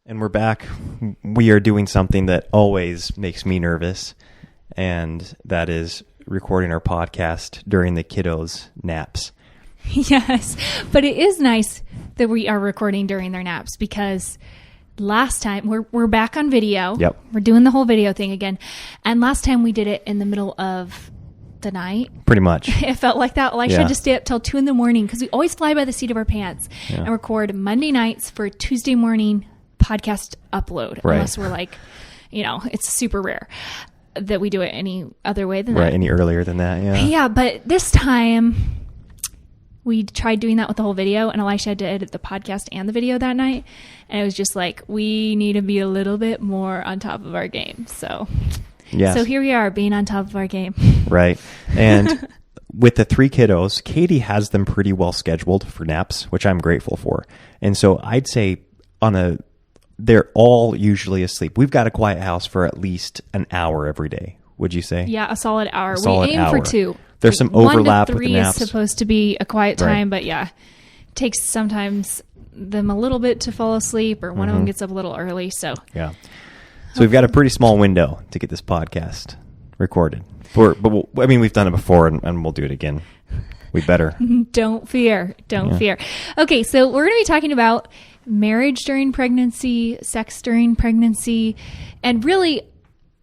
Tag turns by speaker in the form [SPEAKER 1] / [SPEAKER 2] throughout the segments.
[SPEAKER 1] And we're back. We are doing something that always makes me nervous, and that is recording our podcast during the kiddos' naps.
[SPEAKER 2] Yes, but it is nice that we are recording during their naps because last time we're back on video.
[SPEAKER 1] Yep.
[SPEAKER 2] We're doing the whole video thing again. And last time we did it in the middle of the night.
[SPEAKER 1] Pretty much.
[SPEAKER 2] It felt like that. Elisha had to stay up till 2 a.m. because we always fly by the seat of our pants and record Monday nights for Tuesday morning podcast upload.
[SPEAKER 1] Right.
[SPEAKER 2] Unless we're like, it's super rare that we do it any other way than that.
[SPEAKER 1] Right, any earlier than that, yeah.
[SPEAKER 2] Yeah, but this time we tried doing that with the whole video, and Elisha had to edit the podcast and the video that night. And it was just like, we need to be a little bit more on top of our game. So,
[SPEAKER 1] yes.
[SPEAKER 2] So here we are, being on top of our game. Right.
[SPEAKER 1] And with the 3 kiddos, Katie has them pretty well scheduled for naps, which I'm grateful for. And so I'd say they're all usually asleep. We've got a quiet house for at least an hour every day, would you say?
[SPEAKER 2] Yeah, a solid hour.
[SPEAKER 1] We
[SPEAKER 2] aim for 2.
[SPEAKER 1] There's some overlap
[SPEAKER 2] 1 to 3
[SPEAKER 1] with the naps.
[SPEAKER 2] is supposed to be a quiet time, but yeah, it takes sometimes them a little bit to fall asleep, or one of them gets up a little early. So
[SPEAKER 1] yeah, so we've got a pretty small window to get this podcast recorded. We've done it before, and we'll do it again. We better.
[SPEAKER 2] Don't fear. Okay, so we're going to be talking about marriage during pregnancy, sex during pregnancy, and really,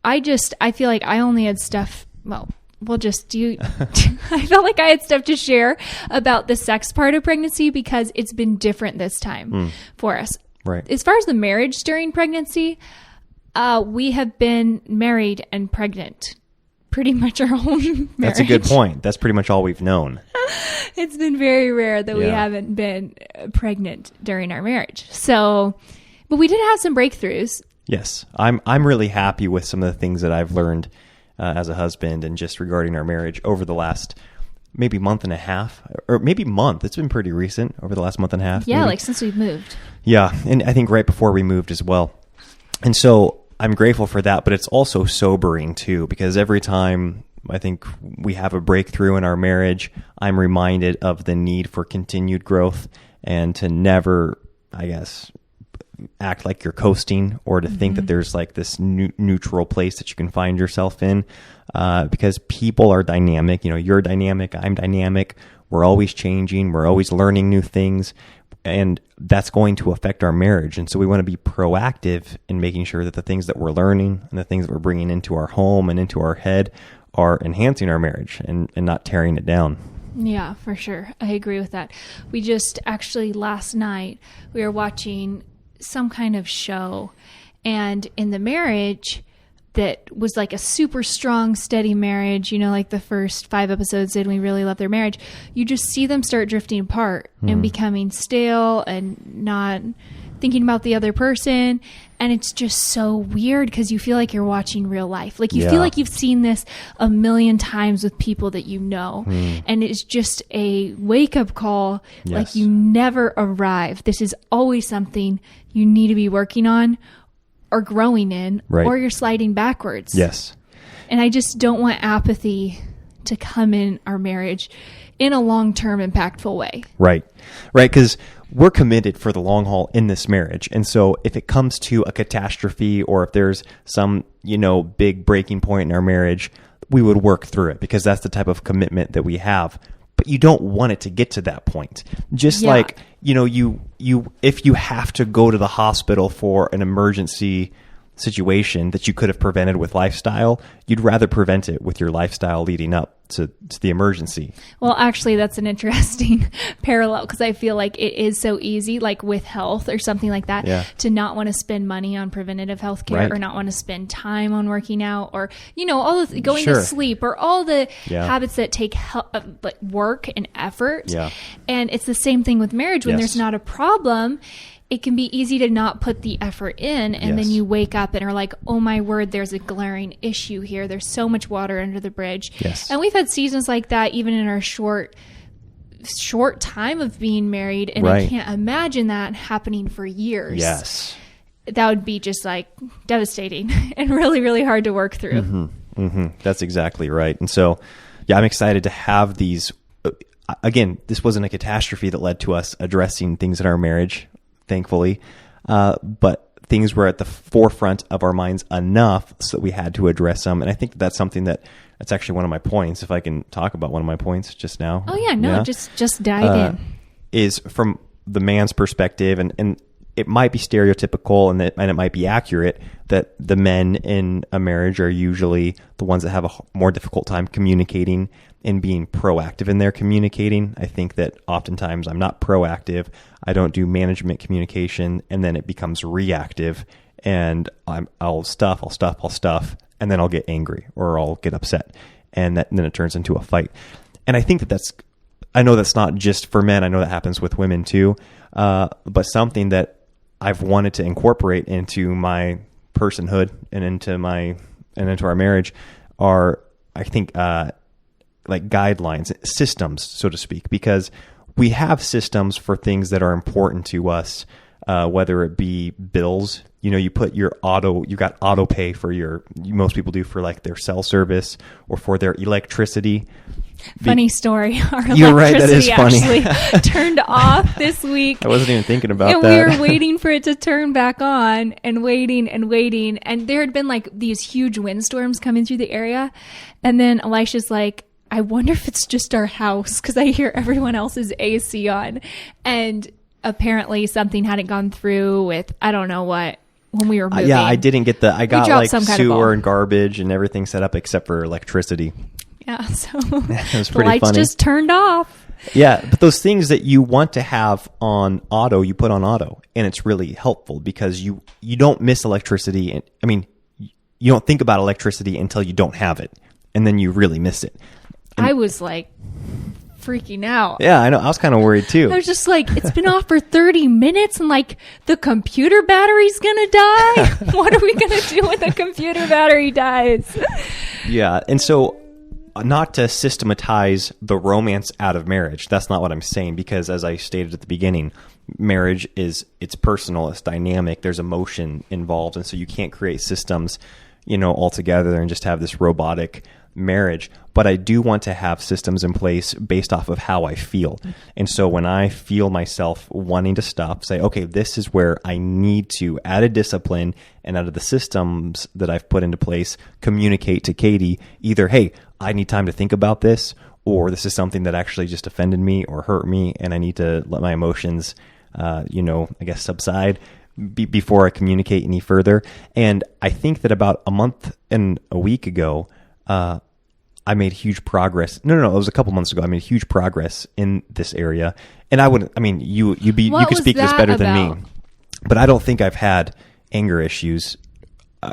[SPEAKER 2] I feel like I only had stuff. Well, we'll just do. I felt like I had stuff to share about the sex part of pregnancy because it's been different this time for us.
[SPEAKER 1] Right.
[SPEAKER 2] As far as the marriage during pregnancy, we have been married and pregnant pretty much our whole marriage.
[SPEAKER 1] That's a good point. That's pretty much all we've known.
[SPEAKER 2] It's been very rare that we haven't been pregnant during our marriage. So, but we did have some breakthroughs. Yes.
[SPEAKER 1] I'm really happy with some of the things that I've learned as a husband and just regarding our marriage over the last maybe month and a half, or maybe month. It's been pretty recent over the last month and a half.
[SPEAKER 2] Yeah,
[SPEAKER 1] maybe.
[SPEAKER 2] like since we've moved.
[SPEAKER 1] Yeah, and I think right before we moved as well. And so I'm grateful for that, but it's also sobering too, because every time I think we have a breakthrough in our marriage, I'm reminded of the need for continued growth and to never, I guess, act like you're coasting or to think that there's like this neutral place that you can find yourself in, because people are dynamic. You're dynamic, I'm dynamic. We're always changing. We're always learning new things. And that's going to affect our marriage. And so we want to be proactive in making sure that the things that we're learning and the things that we're bringing into our home and into our head are enhancing our marriage and not tearing it down.
[SPEAKER 2] Yeah, for sure. I agree with that. We just actually last night, we were watching some kind of show, and in the marriage that was like a super strong, steady marriage, like the first 5 episodes did, we really love their marriage. You just see them start drifting apart and becoming stale and not thinking about the other person. And it's just so weird because you feel like you're watching real life. Like you feel like you've seen this a million times with people that you know. And it's just a wake-up call.
[SPEAKER 1] Yes.
[SPEAKER 2] Like you never arrive. This is always something you need to be working on or growing in, or you're sliding backwards.
[SPEAKER 1] Yes.
[SPEAKER 2] And I just don't want apathy to come in our marriage in a long-term impactful way.
[SPEAKER 1] Right. Because we're committed for the long haul in this marriage. And so if it comes to a catastrophe or if there's some, big breaking point in our marriage, we would work through it because that's the type of commitment that we have. But you don't want it to get to that point. Just like, if you have to go to the hospital for an emergency situation that you could have prevented with lifestyle, you'd rather prevent it with your lifestyle leading up to the emergency.
[SPEAKER 2] Well, actually, that's an interesting parallel because I feel like it is so easy, like with health or something like that, to not want to spend money on preventative health care or not want to spend time on working out or, all the going to sleep or all the habits that take like work and effort. Yeah. And it's the same thing with marriage when there's not a problem. It can be easy to not put the effort in, and then you wake up and are like, oh my word, there's a glaring issue here. There's so much water under the bridge. Yes. And we've had seasons like that even in our short time of being married, and I can't imagine that happening for years.
[SPEAKER 1] Yes.
[SPEAKER 2] That would be just like devastating and really, really hard to work through.
[SPEAKER 1] That's exactly right. And so, I'm excited to have these. Again, this wasn't a catastrophe that led to us addressing things in our marriage, thankfully. But things were at the forefront of our minds enough so that we had to address them. And I think that's something that's actually one of my points, if I can talk about one of my points just now.
[SPEAKER 2] Oh, yeah, no, just dive in.
[SPEAKER 1] Is from the man's perspective, and it might be stereotypical and it might be accurate that the men in a marriage are usually the ones that have a more difficult time communicating and being proactive in their communicating. I think that oftentimes I'm not proactive. I don't do management communication, and then it becomes reactive, and I'll stuff, and then I'll get angry or I'll get upset, and then it turns into a fight. And I think I know that's not just for men. I know that happens with women too. But something that I've wanted to incorporate into my personhood and into our marriage are, I think, like guidelines, systems, so to speak, because we have systems for things that are important to us, whether it be bills. You put you've got auto pay for most people do for like their cell service or for their electricity.
[SPEAKER 2] Funny story. Our
[SPEAKER 1] You're right. That is funny.
[SPEAKER 2] Actually turned off this week.
[SPEAKER 1] I wasn't even thinking about
[SPEAKER 2] and
[SPEAKER 1] that.
[SPEAKER 2] And we were waiting for it to turn back on and waiting. And there had been like these huge windstorms coming through the area. And then Elisha's like, I wonder if it's just our house because I hear everyone else's AC on. And apparently something hadn't gone through with, I don't know what, when we were moving.
[SPEAKER 1] Yeah, I didn't get I got like sewer and garbage and everything set up except for electricity.
[SPEAKER 2] Yeah, so
[SPEAKER 1] it was
[SPEAKER 2] the
[SPEAKER 1] pretty
[SPEAKER 2] lights
[SPEAKER 1] funny.
[SPEAKER 2] just turned off.
[SPEAKER 1] Yeah, but those things that you want to have on auto, you put on auto, and it's really helpful because you don't miss electricity. And I mean, you don't think about electricity until you don't have it, and then you really miss it. And
[SPEAKER 2] I was like freaking out.
[SPEAKER 1] Yeah, I know. I was kind of worried too.
[SPEAKER 2] I was just like, it's been off for 30 minutes and like the computer battery's gonna die. What are we gonna do when the computer battery dies?
[SPEAKER 1] Yeah, and so not to systematize the romance out of marriage. That's not what I'm saying, because as I stated at the beginning, marriage it's personal, it's dynamic, there's emotion involved, and so you can't create systems, all together and just have this robotic marriage. But I do want to have systems in place based off of how I feel. And so when I feel myself wanting to stop, say, okay, this is where I need to, out of discipline and out of the systems that I've put into place, communicate to Katie either, hey, I need time to think about this, or this is something that actually just offended me or hurt me, and I need to let my emotions, I guess, subside before I communicate any further. And I think that about a month and a week ago, I made huge progress. No, it was a couple months ago. I made huge progress in this area. And you could speak this better than me, but I don't think I've had anger issues.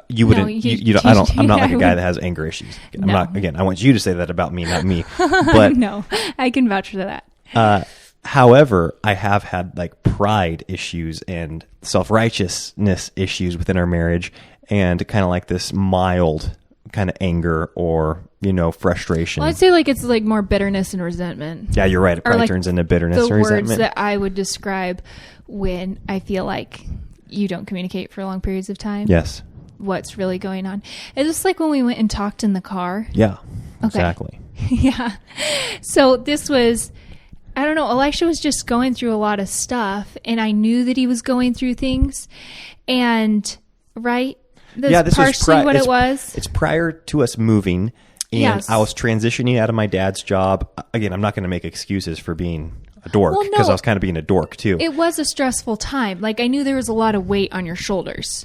[SPEAKER 1] You wouldn't, I'm not like a guy that has anger issues. I'm not, again, I want you to say that about me, not me, but
[SPEAKER 2] no, I can vouch for that.
[SPEAKER 1] However, I have had like pride issues and self-righteousness issues within our marriage, and kind of like this mild kind of anger or frustration.
[SPEAKER 2] Well, I'd say like it's like more bitterness and resentment.
[SPEAKER 1] Yeah, you're right. It probably turns into bitterness or resentment.
[SPEAKER 2] The words that I would describe when I feel like you don't communicate for long periods of time.
[SPEAKER 1] Yes.
[SPEAKER 2] What's really going on? It's just like when we went and talked in the car.
[SPEAKER 1] Yeah. Exactly.
[SPEAKER 2] Yeah. So this was, I don't know, Elisha was just going through a lot of stuff, and I knew that he was going through things, and right. That's partially what it was.
[SPEAKER 1] It's prior to us moving, and yes. I was transitioning out of my dad's job. Again, I'm not going to make excuses for being a dork, because I was kind of being a dork too.
[SPEAKER 2] It was a stressful time. Like, I knew there was a lot of weight on your shoulders.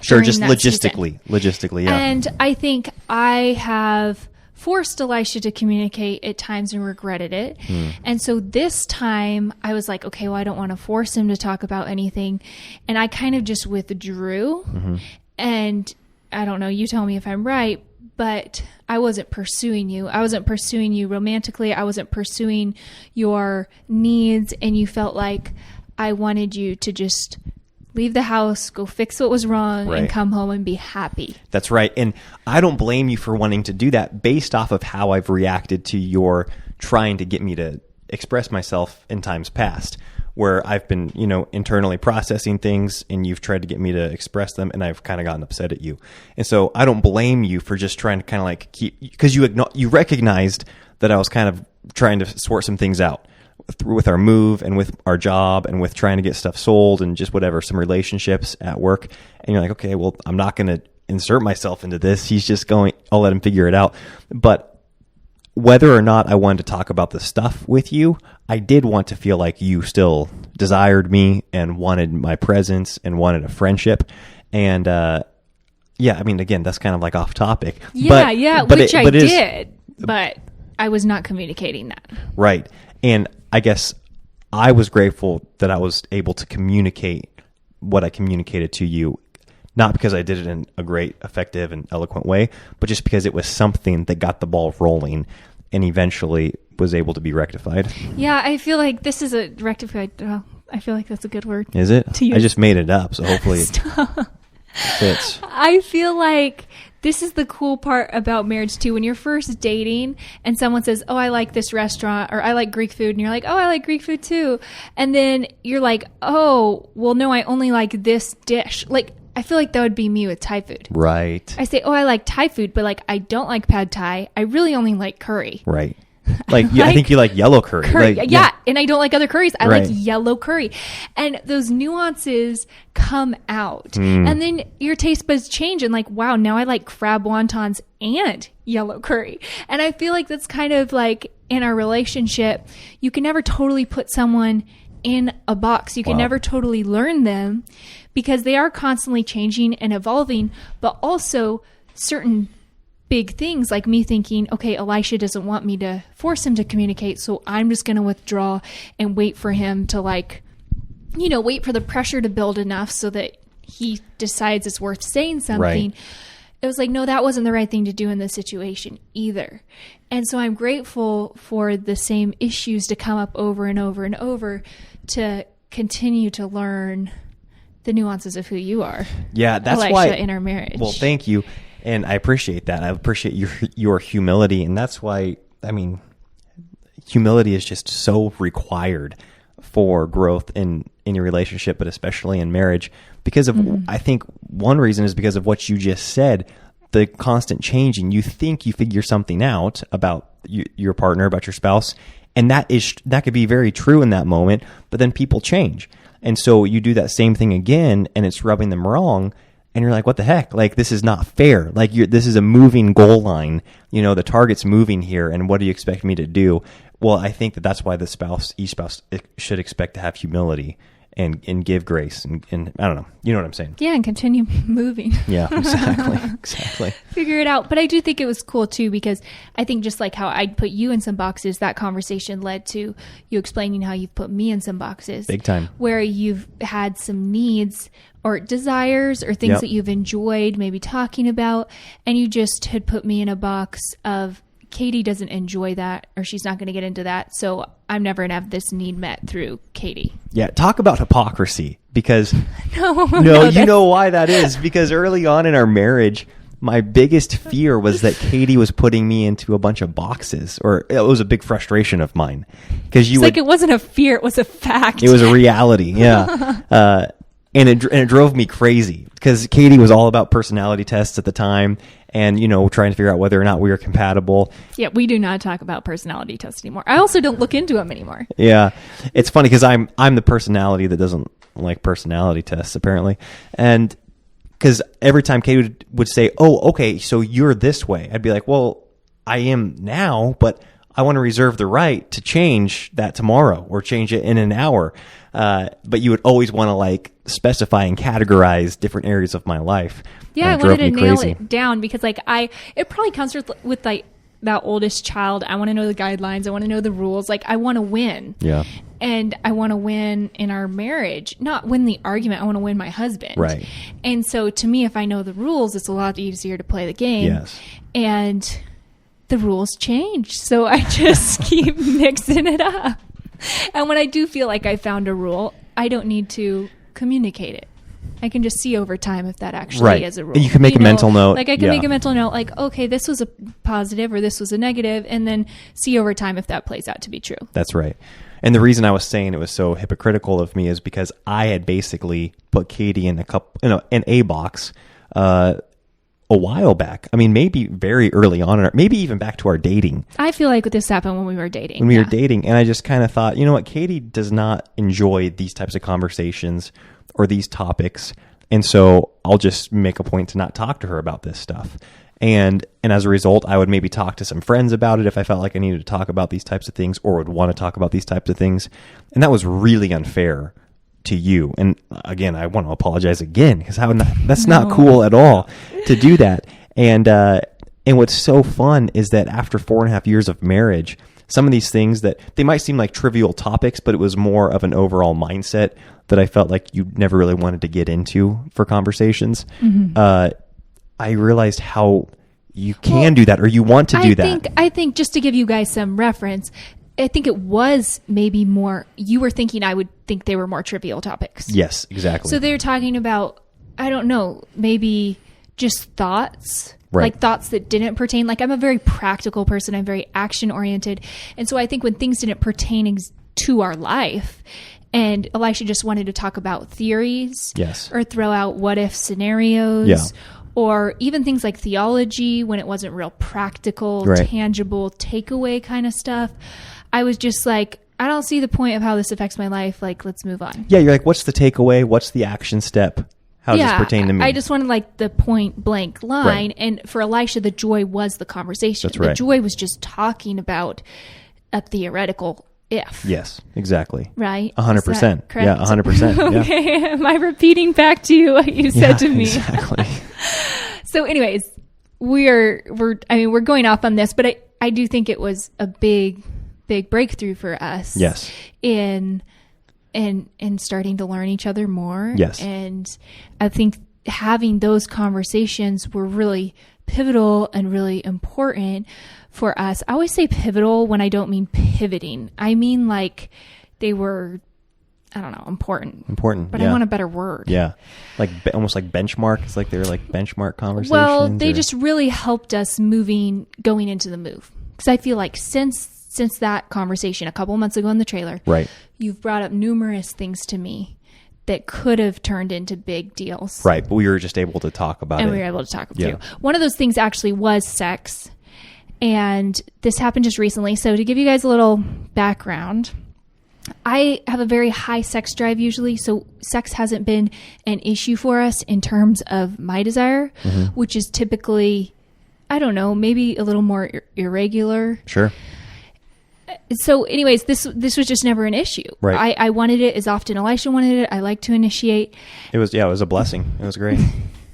[SPEAKER 1] Sure, just logistically, yeah.
[SPEAKER 2] And I think I have forced Elisha to communicate at times and regretted it. And so this time I was like, okay, well, I don't want to force him to talk about anything. And I kind of just withdrew. Mm-hmm. And I don't know, you tell me if I'm right, but I wasn't pursuing you. I wasn't pursuing you romantically. I wasn't pursuing your needs. And you felt like I wanted you to just leave the house, go fix what was wrong, and come home and be happy.
[SPEAKER 1] That's right. And I don't blame you for wanting to do that based off of how I've reacted to your trying to get me to express myself in times past, where I've been, internally processing things, and you've tried to get me to express them, and I've kind of gotten upset at you. And so I don't blame you for just trying to kind of like keep, because you recognized that I was kind of trying to sort some things out with our move and with our job and with trying to get stuff sold and just whatever, some relationships at work. And you're like, okay, well, I'm not going to insert myself into this. He's just going, I'll let him figure it out. But whether or not I wanted to talk about the stuff with you, I did want to feel like you still desired me and wanted my presence and wanted a friendship. And, yeah, I mean, again, that's kind of like off topic.
[SPEAKER 2] Yeah, which I did, but I was not communicating that.
[SPEAKER 1] Right. And I guess I was grateful that I was able to communicate what I communicated to you, not because I did it in a great, effective, and eloquent way, but just because it was something that got the ball rolling and eventually was able to be rectified.
[SPEAKER 2] Yeah, I feel like this is a rectified. Well, I feel like that's a good word.
[SPEAKER 1] Is it? I just made it up, so hopefully it fits.
[SPEAKER 2] I feel like this is the cool part about marriage too. When you're first dating and someone says, oh, I like this restaurant, or I like Greek food, and you're like, oh, I like Greek food too. And then you're like, oh, well, no, I only like this dish. Like, I feel like that would be me with Thai food.
[SPEAKER 1] Right.
[SPEAKER 2] I say, oh, I like Thai food, but like, I don't like pad Thai. I really only like curry.
[SPEAKER 1] Right. Like, I think you like yellow curry. Like,
[SPEAKER 2] yeah, and I don't like other curries. I like yellow curry. And those nuances come out. And then your taste buds change and like, wow, now I like crab wontons and yellow curry. And I feel like that's kind of like in our relationship, you can never totally put someone in a box. You can never totally learn them because they are constantly changing and evolving, but also certain big things like me thinking, okay, Elisha doesn't want me to force him to communicate, so I'm just going to withdraw and wait for him to like, you know, wait for the pressure to build enough so that he decides it's worth saying something. Right. It was like, no, that wasn't the right thing to do in this situation either. And so I'm grateful for the same issues to come up over and over and over to continue to learn the nuances of who you are.
[SPEAKER 1] Yeah, that's
[SPEAKER 2] Elisha,
[SPEAKER 1] why
[SPEAKER 2] in our marriage.
[SPEAKER 1] Well, thank you. And I appreciate that. I appreciate your humility. And that's why, I mean, humility is just so required for growth in your relationship, but especially in marriage. Because of, I think one reason is because of what you just said, the constant changing. You think you figure something out about your partner, about your spouse, and that could be very true in that moment, but then people change. And so you do that same thing again, and it's rubbing them wrong. And you're like, what the heck? Like, this is not fair. Like, this is a moving goal line. You know, the target's moving here, and what do you expect me to do? Well, I think that's why each spouse should expect to have humility and give grace. And I don't know. You know what I'm saying?
[SPEAKER 2] Yeah, and continue moving.
[SPEAKER 1] Yeah, exactly.
[SPEAKER 2] Figure it out. But I do think it was cool, too, because I think just like how I'd put you in some boxes, that conversation led to you explaining how you've put me in some boxes.
[SPEAKER 1] Big time. Where
[SPEAKER 2] you've had some needs or desires or things that you've enjoyed maybe talking about, and you just had put me in a box of Katie doesn't enjoy that, or she's not going to get into that, so I'm never going to have this need met through Katie.
[SPEAKER 1] Yeah, talk about hypocrisy, because
[SPEAKER 2] no,
[SPEAKER 1] you know why that is, because early on in our marriage, my biggest fear was that Katie was putting me into a bunch of boxes, or it was a big frustration of mine. Because
[SPEAKER 2] it wasn't a fear, it was a fact.
[SPEAKER 1] It was a reality, yeah. And it drove me crazy because Katie was all about personality tests at the time and, you know, trying to figure out whether or not we were compatible.
[SPEAKER 2] Yeah, we do not talk about personality tests anymore. I also don't look into them anymore.
[SPEAKER 1] Yeah. It's funny because I'm the personality that doesn't like personality tests, apparently. And because every time Katie would say, oh, okay, so you're this way, I'd be like, well, I am now, but I want to reserve the right to change that tomorrow or change it in an hour. But you would always want to like specify and categorize different areas of my life.
[SPEAKER 2] Yeah, I wanted to nail it down because like it probably comes with like that oldest child. I want to know the guidelines. I want to know the rules. Like I want to win.
[SPEAKER 1] Yeah.
[SPEAKER 2] And I want to win in our marriage, not win the argument. I want to win my husband.
[SPEAKER 1] Right.
[SPEAKER 2] And so to me, if I know the rules, it's a lot easier to play the game.
[SPEAKER 1] Yes.
[SPEAKER 2] And the rules change. So I just keep mixing it up. And when I do feel like I found a rule, I don't need to communicate it. I can just see over time if that actually is a rule.
[SPEAKER 1] You can make a mental note.
[SPEAKER 2] Like I can make a mental note like, okay, this was a positive or this was a negative, and then see over time if that plays out to be true.
[SPEAKER 1] That's right. And the reason I was saying it was so hypocritical of me is because I had basically put Katie in an A box a while back. I mean, maybe very early on, maybe even back to our dating.
[SPEAKER 2] I feel like this happened when we were dating.
[SPEAKER 1] When we were dating. And I just kind of thought, you know what? Katie does not enjoy these types of conversations or these topics. And so I'll just make a point to not talk to her about this stuff. And as a result, I would maybe talk to some friends about it if I felt like I needed to talk about these types of things or would want to talk about these types of things. And that was really unfair to you. And again, I want to apologize again because that's not cool at all to do that. And what's so fun is that after 4.5 years of marriage, some of these things that they might seem like trivial topics, but it was more of an overall mindset that I felt like you never really wanted to get into for conversations. I realized how you can do that, or you want to do that.
[SPEAKER 2] I think just to give you guys some reference, I think it was maybe more, you were thinking I would think they were more trivial topics.
[SPEAKER 1] Yes, exactly.
[SPEAKER 2] So they're talking about, I don't know, maybe just thoughts, like thoughts that didn't pertain. Like, I'm a very practical person. I'm very action oriented. And so I think when things didn't pertain to our life, and Elisha just wanted to talk about theories, or throw out what if scenarios, or even things like theology when it wasn't real practical, tangible, takeaway kind of stuff. I was just like, I don't see the point of how this affects my life. Like, let's move on. Yeah,
[SPEAKER 1] you're like, what's the takeaway? What's the action step? How does this pertain to me?
[SPEAKER 2] I just wanted like the point blank line. And for Elisha, the joy was the conversation.
[SPEAKER 1] That's right.
[SPEAKER 2] The joy was just talking about a theoretical if.
[SPEAKER 1] Yes, exactly.
[SPEAKER 2] Right?
[SPEAKER 1] 100%.
[SPEAKER 2] Correct?
[SPEAKER 1] Yeah, 100%.
[SPEAKER 2] Okay. Am I repeating back to you what you said to me?
[SPEAKER 1] Exactly.
[SPEAKER 2] So anyways, we're going off on this, but I do think it was a big breakthrough for us.
[SPEAKER 1] Yes.
[SPEAKER 2] In starting to learn each other more.
[SPEAKER 1] Yes.
[SPEAKER 2] And I think having those conversations were really pivotal and really important for us. I always say pivotal when I don't mean pivoting. I mean like they were, I don't know, important. But I want a better word.
[SPEAKER 1] Yeah. Like almost like benchmark. It's like they were like benchmark conversations.
[SPEAKER 2] Well, they just really helped us going into the move. Because I feel like since that conversation a couple months ago in the trailer, you've brought up numerous things to me that could have turned into big deals.
[SPEAKER 1] Right. But we were just able to talk about it.
[SPEAKER 2] And we were able to talk through. One of those things actually was sex. And this happened just recently. So to give you guys a little background, I have a very high sex drive usually. So sex hasn't been an issue for us in terms of my desire, which is typically, I don't know, maybe a little more irregular.
[SPEAKER 1] Sure.
[SPEAKER 2] So anyways, this was just never an issue.
[SPEAKER 1] Right.
[SPEAKER 2] I wanted it as often Elisha wanted it. I like to initiate.
[SPEAKER 1] It was a blessing. It was great.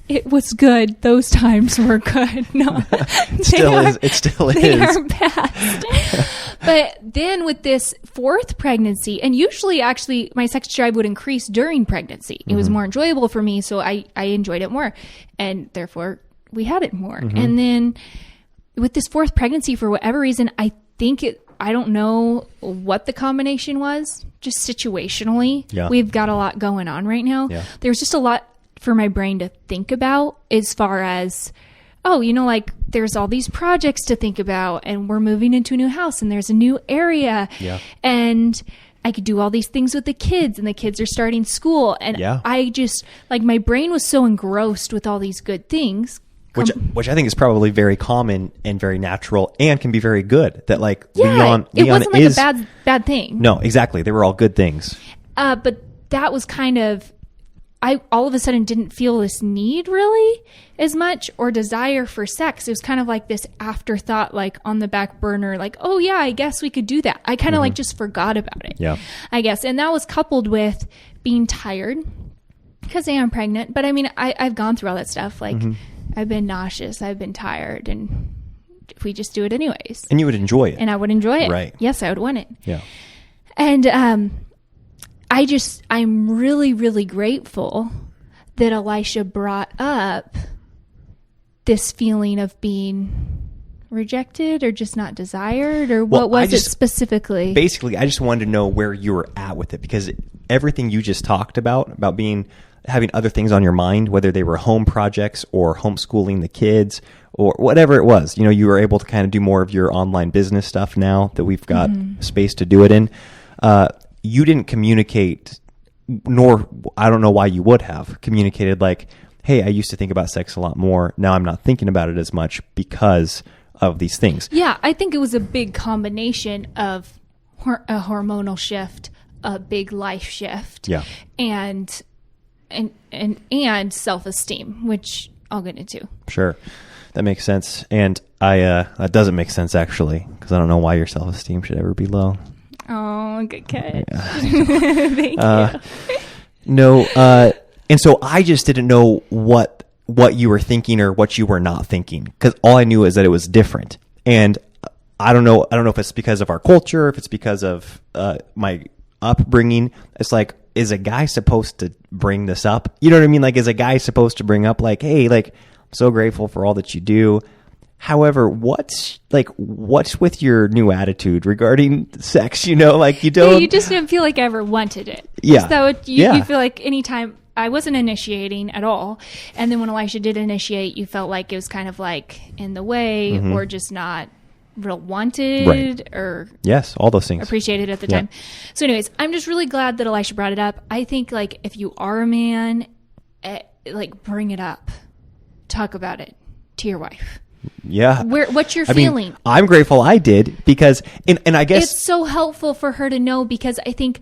[SPEAKER 2] It was good. Those times were good. No,
[SPEAKER 1] it still is.
[SPEAKER 2] They are past. But then with this fourth pregnancy, and usually actually my sex drive would increase during pregnancy. It was more enjoyable for me, so I enjoyed it more, and therefore we had it more. And then with this fourth pregnancy, for whatever reason, I don't know what the combination was, just situationally.
[SPEAKER 1] Yeah.
[SPEAKER 2] We've got a lot going on right now.
[SPEAKER 1] Yeah.
[SPEAKER 2] There's just a lot for my brain to think about as far as, like there's all these projects to think about and we're moving into a new house and there's a new area.
[SPEAKER 1] Yeah.
[SPEAKER 2] And I could do all these things with the kids and the kids are starting school. And I just, like, my brain was so engrossed with all these good things.
[SPEAKER 1] Which I think is probably very common and very natural and can be very good. That like
[SPEAKER 2] Leon wasn't like a bad thing.
[SPEAKER 1] No, exactly. They were all good things.
[SPEAKER 2] But that was kind of, I all of a sudden didn't feel this need really as much or desire for sex. It was kind of like this afterthought, like on the back burner, like, oh yeah, I guess we could do that. I kind of like just forgot about it.
[SPEAKER 1] Yeah.
[SPEAKER 2] I guess. And that was coupled with being tired because I am pregnant. But I mean, I've gone through all that stuff. Like I've been nauseous. I've been tired. And we just do it anyways.
[SPEAKER 1] And you would enjoy it.
[SPEAKER 2] And I would enjoy it.
[SPEAKER 1] Right.
[SPEAKER 2] Yes, I would want it.
[SPEAKER 1] Yeah.
[SPEAKER 2] And I'm really, really grateful that Elisha brought up this feeling of being rejected or just not desired, or what was it specifically?
[SPEAKER 1] Basically, I just wanted to know where you were at with it, because everything you just talked about having other things on your mind, whether they were home projects or homeschooling the kids or whatever it was, you were able to kind of do more of your online business stuff now that we've got space to do it in. You didn't communicate, nor I don't know why you would have communicated like, hey, I used to think about sex a lot more. Now I'm not thinking about it as much because of these things.
[SPEAKER 2] Yeah, I think it was a big combination of a hormonal shift, a big life shift, and self-esteem, which I'll get into.
[SPEAKER 1] Sure. That makes sense. And that doesn't make sense, actually, because I don't know why your self-esteem should ever be low.
[SPEAKER 2] Oh, good catch.
[SPEAKER 1] Yeah.
[SPEAKER 2] Thank you.
[SPEAKER 1] No, and so I just didn't know what you were thinking or what you were not thinking, because all I knew is that it was different. And I don't know if it's because of our culture, if it's because of my upbringing. It's like, is a guy supposed to bring this up? You know what I mean? Like, is a guy supposed to bring up, like, hey, like, I'm so grateful for all that you do. However, what's with your new attitude regarding sex? You know, like, you don't.
[SPEAKER 2] Yeah, you just didn't feel like I ever wanted it.
[SPEAKER 1] Yeah.
[SPEAKER 2] So you feel like anytime I wasn't initiating at all, and then when Elisha did initiate, you felt like it was kind of like in the way, or just not real wanted, or
[SPEAKER 1] yes, all those things
[SPEAKER 2] appreciated at the time. So, anyways, I'm just really glad that Elisha brought it up. I think, like, if you are a man, like, bring it up, talk about it to your wife.
[SPEAKER 1] Yeah.
[SPEAKER 2] What's your feeling?
[SPEAKER 1] I'm grateful I did, because, and I guess
[SPEAKER 2] it's so helpful for her to know, because I think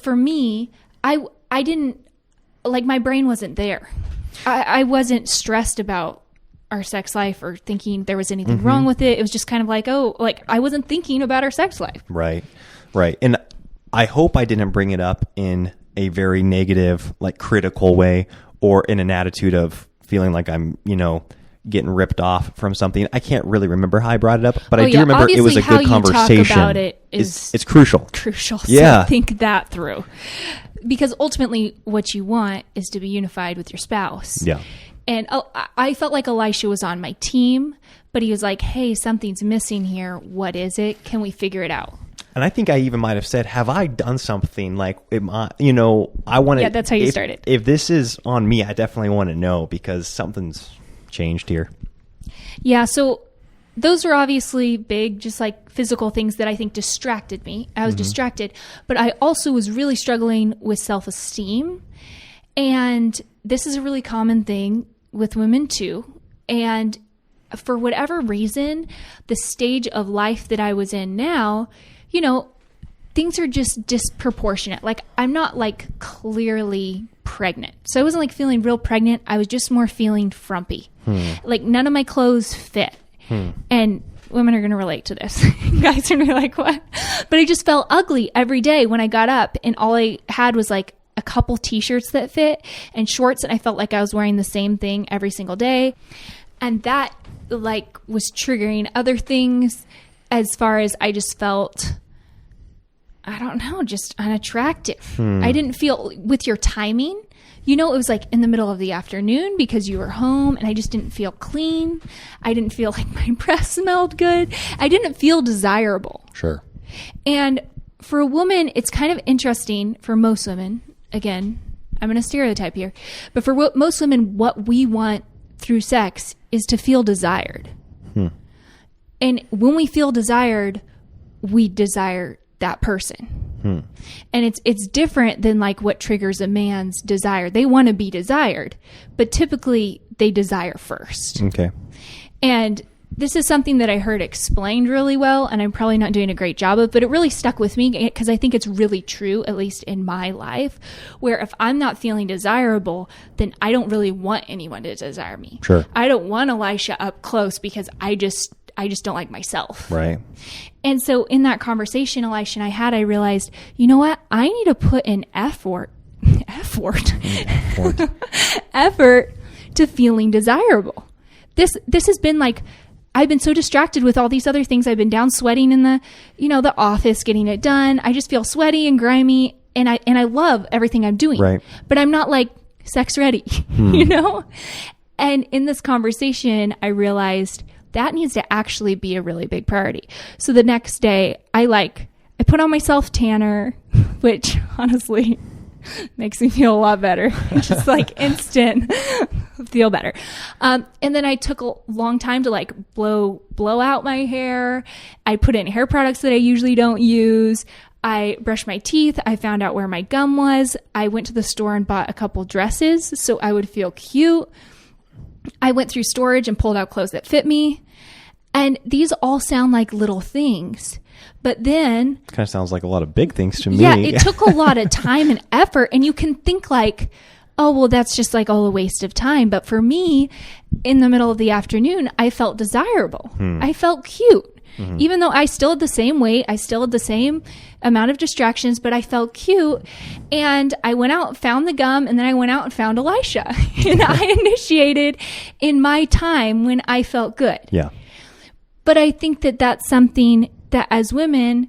[SPEAKER 2] for me, I didn't, like, my brain wasn't there. I wasn't stressed about our sex life or thinking there was anything wrong with it. It was just kind of like, I wasn't thinking about our sex life. Right.
[SPEAKER 1] And I hope I didn't bring it up in a very negative, like, critical way, or in an attitude of feeling like I'm, getting ripped off from something. I can't really remember how I brought it up, but I do remember
[SPEAKER 2] obviously
[SPEAKER 1] it was a good conversation.
[SPEAKER 2] How you talk about it
[SPEAKER 1] it's crucial.
[SPEAKER 2] So think that through, because ultimately what you want is to be unified with your spouse.
[SPEAKER 1] Yeah.
[SPEAKER 2] And I felt like Elisha was on my team, but he was like, hey, something's missing here. What is it? Can we figure it out?
[SPEAKER 1] And I think I even might have said, have I done something, like, I want to...
[SPEAKER 2] Yeah, that's how you started.
[SPEAKER 1] If this is on me, I definitely want to know, because something's changed here.
[SPEAKER 2] Yeah, so those are obviously big, just like physical things that I think distracted me. I was distracted, but I also was really struggling with self-esteem. And this is a really common thing with women too. And for whatever reason, the stage of life that I was in now, things are just disproportionate. Like, I'm not, like, clearly pregnant. So I wasn't, like, feeling real pregnant. I was just more feeling frumpy. Like, none of my clothes fit. And women are going to relate to this. Guys are going to be like, what? But I just felt ugly every day when I got up, and all I had was, like, a couple t-shirts that fit and shorts, and I felt like I was wearing the same thing every single day. And that, like, was triggering other things, as far as I just felt, I don't know, just unattractive. I didn't feel, with your timing, it was like in the middle of the afternoon because you were home, and I just didn't feel clean. I didn't feel like my breath smelled good. I didn't feel desirable.
[SPEAKER 1] Sure.
[SPEAKER 2] And for a woman, it's kind of interesting for most women. Again, I'm going to stereotype here, but for most women, what we want through sex is to feel desired. And when we feel desired, we desire that person. And it's different than, like, what triggers a man's desire. They want to be desired, but typically they desire first.
[SPEAKER 1] Okay.
[SPEAKER 2] And this is something that I heard explained really well, and I'm probably not doing a great job of, but it really stuck with me, because I think it's really true, at least in my life, where if I'm not feeling desirable, then I don't really want anyone to desire me.
[SPEAKER 1] Sure.
[SPEAKER 2] I don't want Elisha up close, because I just don't like myself.
[SPEAKER 1] Right.
[SPEAKER 2] And so in that conversation Elisha and I had, I realized, you know what? I need to put an effort to feeling desirable. This has been like, I've been so distracted with all these other things. I've been down sweating in the office, getting it done. I just feel sweaty and grimy, and I love everything I'm doing.
[SPEAKER 1] Right.
[SPEAKER 2] But I'm not, like, sex ready, And in this conversation, I realized that needs to actually be a really big priority. So the next day, I put on my self tanner, which honestly makes me feel a lot better. Just like instant feel better. And then I took a long time to, like, blow out my hair. I put in hair products that I usually don't use. I brushed my teeth. I found out where my gum was. I went to the store and bought a couple dresses so I would feel cute. I went through storage and pulled out clothes that fit me. And these all sound like little things. But then...
[SPEAKER 1] It kind of sounds like a lot of big things to me.
[SPEAKER 2] Yeah, it took a lot of time and effort. And you can think like, oh, well, that's just like all a waste of time. But for me, in the middle of the afternoon, I felt desirable. I felt cute. Mm-hmm. Even though I still had the same weight, I still had the same amount of distractions, but I felt cute. And I went out, found the gum, and then I went out and found Elisha. And I initiated in my time when I felt good.
[SPEAKER 1] Yeah.
[SPEAKER 2] But I think that that's something that as women,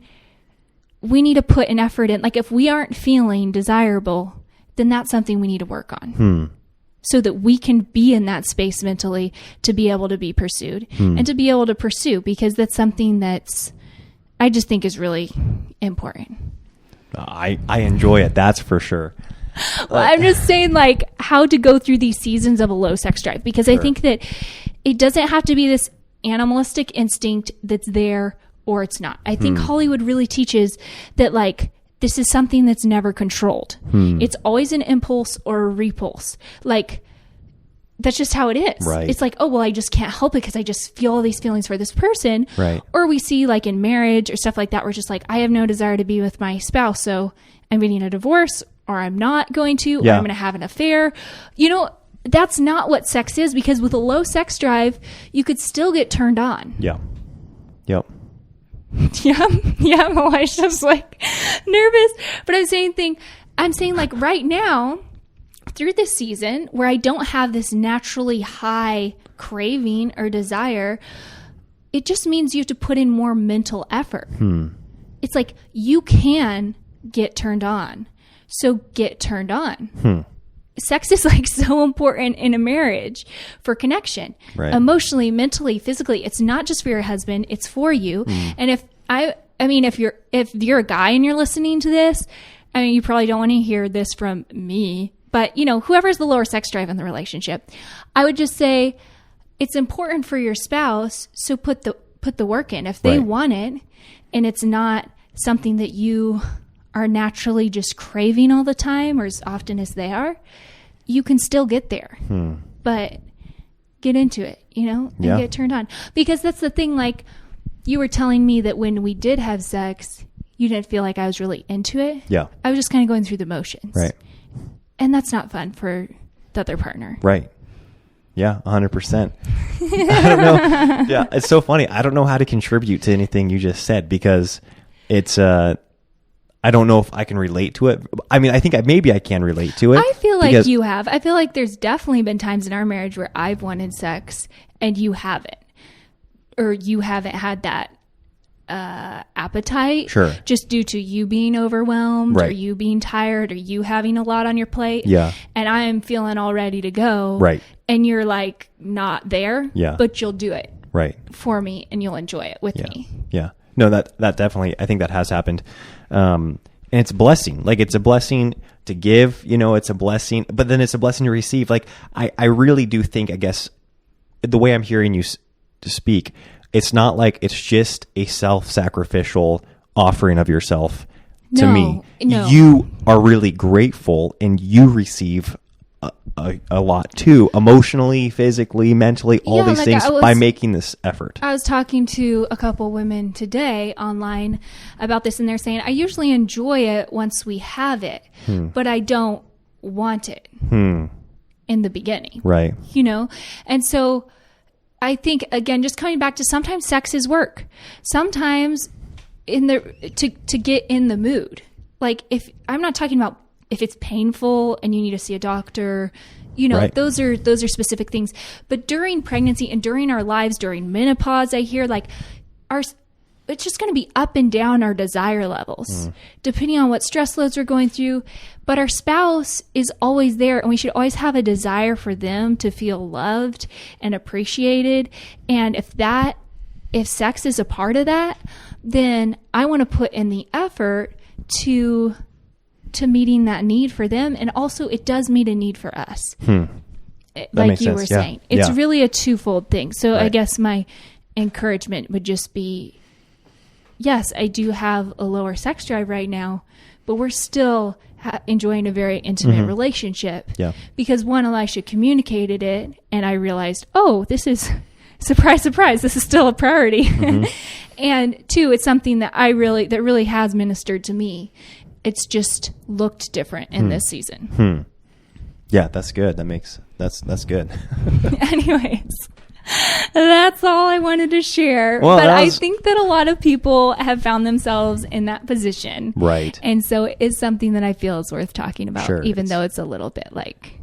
[SPEAKER 2] we need to put an effort in. Like if we aren't feeling desirable, then that's something we need to work on. So that we can be in that space mentally to be able to be pursued and to be able to pursue, because that's something that's, I just think is really important.
[SPEAKER 1] I enjoy it. That's for sure.
[SPEAKER 2] Well, I'm just saying like how to go through these seasons of a low sex drive, because I think that it doesn't have to be this animalistic instinct that's there or it's not. I think Hollywood really teaches that like, this is something that's never controlled. It's always an impulse or a repulse. Like, that's just how it is.
[SPEAKER 1] Right.
[SPEAKER 2] It's like, oh, well, I just can't help it because I just feel all these feelings for this person.
[SPEAKER 1] Right.
[SPEAKER 2] Or we see like in marriage or stuff like that, we're just like, I have no desire to be with my spouse, so I'm getting a divorce, or I'm not going to, or I'm going to have an affair. You know, that's not what sex is, because with a low sex drive, you could still get turned on.
[SPEAKER 1] Yeah. Yep.
[SPEAKER 2] Yeah, Elisha's like nervous, but I'm saying like right now through this season where I don't have this naturally high craving or desire, it just means you have to put in more mental effort. It's like you can get turned on, so get turned on. Sex is like so important in a marriage for connection,
[SPEAKER 1] right.
[SPEAKER 2] Emotionally, mentally, physically. It's not just for your husband, it's for you. And if you're a guy and you're listening to this, I mean, you probably don't want to hear this from me, but you know, whoever's the lower sex drive in the relationship, I would just say it's important for your spouse. So put the work in. If they want it and it's not something that you are naturally just craving all the time or as often as they are, you can still get there. But get into it, you know, and get turned on. Because that's the thing, like you were telling me that when we did have sex, you didn't feel like I was really into it.
[SPEAKER 1] Yeah.
[SPEAKER 2] I was just kind of going through the motions.
[SPEAKER 1] Right.
[SPEAKER 2] And that's not fun for the other partner.
[SPEAKER 1] Right. Yeah, 100%. I don't know. Yeah, it's so funny. I don't know how to contribute to anything you just said, because it's I don't know if I can relate to it. I mean, I think maybe I can relate to it.
[SPEAKER 2] I feel like you have. I feel like there's definitely been times in our marriage where I've wanted sex and you haven't. Or you haven't had that appetite.
[SPEAKER 1] Sure.
[SPEAKER 2] Just due to you being overwhelmed or
[SPEAKER 1] right.
[SPEAKER 2] you being tired or you having a lot on your plate.
[SPEAKER 1] Yeah.
[SPEAKER 2] And I am feeling all ready to go.
[SPEAKER 1] Right.
[SPEAKER 2] And you're like not there.
[SPEAKER 1] Yeah.
[SPEAKER 2] But you'll do it.
[SPEAKER 1] Right.
[SPEAKER 2] For me, and you'll enjoy it with me.
[SPEAKER 1] Yeah. No, that definitely, I think that has happened. And it's a blessing. Like, it's a blessing to give, you know, it's a blessing, but then it's a blessing to receive. Like, I really do think, I guess, the way I'm hearing you to speak, it's not like it's just a self-sacrificial offering of yourself to me.
[SPEAKER 2] No.
[SPEAKER 1] You are really grateful and you receive a lot too, emotionally, physically, mentally, all these things by making this effort.
[SPEAKER 2] I was talking to a couple women today online about this, and they're saying, I usually enjoy it once we have it, but I don't want it in the beginning.
[SPEAKER 1] Right.
[SPEAKER 2] You know? And so I think, again, just coming back to sometimes sex is work. Sometimes to get in the mood. Like, if I'm not talking about if it's painful and you need to see a doctor, you know,
[SPEAKER 1] right.
[SPEAKER 2] those are specific things. But during pregnancy and during our lives, during menopause, I hear like it's just going to be up and down our desire levels, depending on what stress loads we're going through. But our spouse is always there, and we should always have a desire for them to feel loved and appreciated. And if sex is a part of that, then I want to put in the effort to meeting that need for them. And also it does meet a need for us. Like you were saying, it's really a twofold thing. So right. I guess my encouragement would just be yes, I do have a lower sex drive right now, but we're still enjoying a very intimate relationship.
[SPEAKER 1] Yeah.
[SPEAKER 2] Because one, Elisha communicated it, and I realized, oh, this is, surprise, surprise, this is still a priority. And two, it's something that that really has ministered to me. It's just looked different in this season.
[SPEAKER 1] Yeah, that's good. That's good.
[SPEAKER 2] Anyways, that's all I wanted to share.
[SPEAKER 1] Well,
[SPEAKER 2] but I think that a lot of people have found themselves in that position.
[SPEAKER 1] Right.
[SPEAKER 2] And so it's something that I feel is worth talking about, even though it's a little bit like,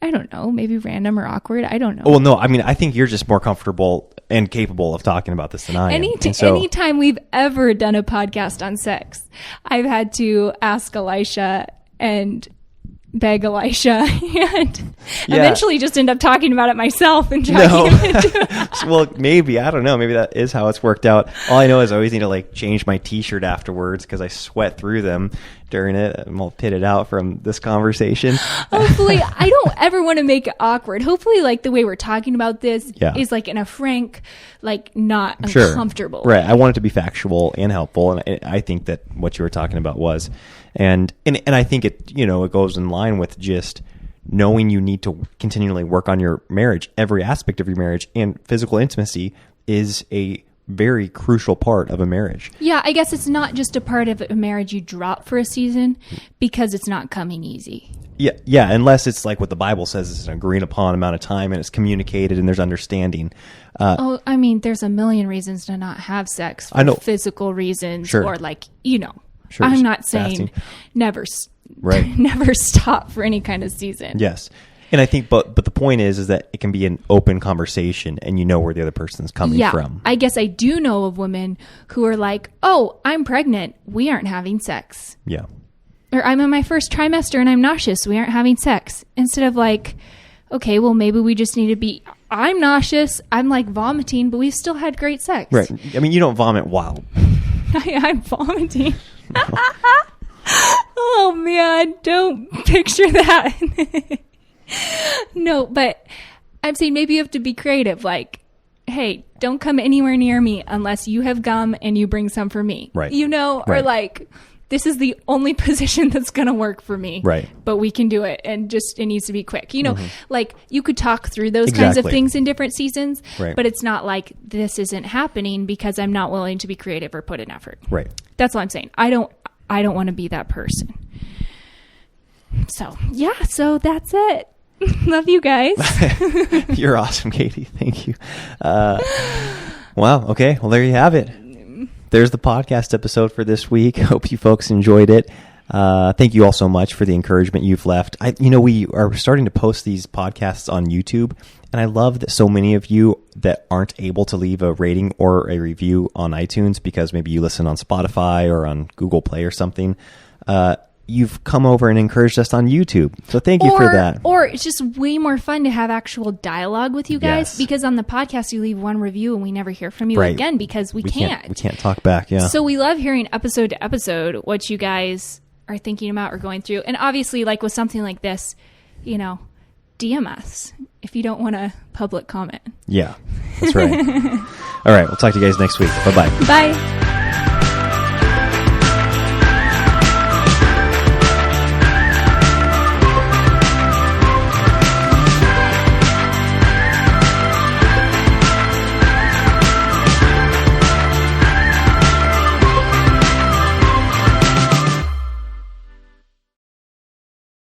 [SPEAKER 2] I don't know, maybe random or awkward. I don't know.
[SPEAKER 1] Well, no, I mean, I think you're just more comfortable and capable of talking about this than I am.
[SPEAKER 2] Anytime we've ever done a podcast on sex, I've had to ask Elisha and beg Elisha and eventually just end up talking about it myself and dragging him into it.
[SPEAKER 1] Well, maybe, I don't know. Maybe that is how it's worked out. All I know is I always need to like change my t-shirt afterwards because I sweat through them during it. I'm all pitted out from this conversation.
[SPEAKER 2] Hopefully, I don't ever want to make it awkward. Hopefully, like the way we're talking about this is like in a frank, like not uncomfortable way.
[SPEAKER 1] Right. I want it to be factual and helpful. And I think that what you were talking about was, and I think it, it goes in line with just knowing you need to continually work on your marriage. Every aspect of your marriage, and physical intimacy is a very crucial part of a marriage.
[SPEAKER 2] Yeah, I guess it's not just a part of a marriage you drop for a season because it's not coming easy.
[SPEAKER 1] Yeah, unless it's like what the Bible says is an agreed upon amount of time and it's communicated and there's understanding.
[SPEAKER 2] I mean, there's a million reasons to not have sex for physical reasons or like,
[SPEAKER 1] Sure,
[SPEAKER 2] I'm not saying never stop for any kind of season.
[SPEAKER 1] Yes. And I think, but the point is that it can be an open conversation and where the other person's coming from.
[SPEAKER 2] I guess I do know of women who are like, oh, I'm pregnant. We aren't having sex.
[SPEAKER 1] Yeah.
[SPEAKER 2] Or I'm in my first trimester and I'm nauseous. We aren't having sex. Instead of like, okay, well, maybe we just need to be, I'm nauseous. I'm like vomiting, but we still had great sex.
[SPEAKER 1] Right. I mean, you don't vomit while.
[SPEAKER 2] I'm vomiting. Oh, man. Don't picture that. No, but I'm saying maybe you have to be creative. Like, hey, don't come anywhere near me unless you have gum and you bring some for me.
[SPEAKER 1] Right.
[SPEAKER 2] Or like, this is the only position that's going to work for me.
[SPEAKER 1] Right.
[SPEAKER 2] But we can do it. And just, it needs to be quick. Like you could talk through those kinds of things in different seasons, but it's not like this isn't happening because I'm not willing to be creative or put in effort.
[SPEAKER 1] Right.
[SPEAKER 2] That's all I'm saying. I don't want to be that person. So, so that's it. Love you guys.
[SPEAKER 1] You're awesome, Katie. Thank you. Wow. Okay. Well, there you have it. There's the podcast episode for this week. Hope you folks enjoyed it. Thank you all so much for the encouragement you've left. We are starting to post these podcasts on YouTube, and I love that so many of you that aren't able to leave a rating or a review on iTunes because maybe you listen on Spotify or on Google Play or something. You've come over and encouraged us on YouTube. So thank you for that.
[SPEAKER 2] Or it's just way more fun to have actual dialogue with you guys because on the podcast you leave one review and we never hear from you again because we can't.
[SPEAKER 1] We can't talk back,
[SPEAKER 2] So we love hearing episode to episode what you guys are thinking about or going through. And obviously, like with something like this, DM us if you don't want a public comment.
[SPEAKER 1] Yeah, that's right. All right, we'll talk to you guys next week. Bye-bye.
[SPEAKER 2] Bye.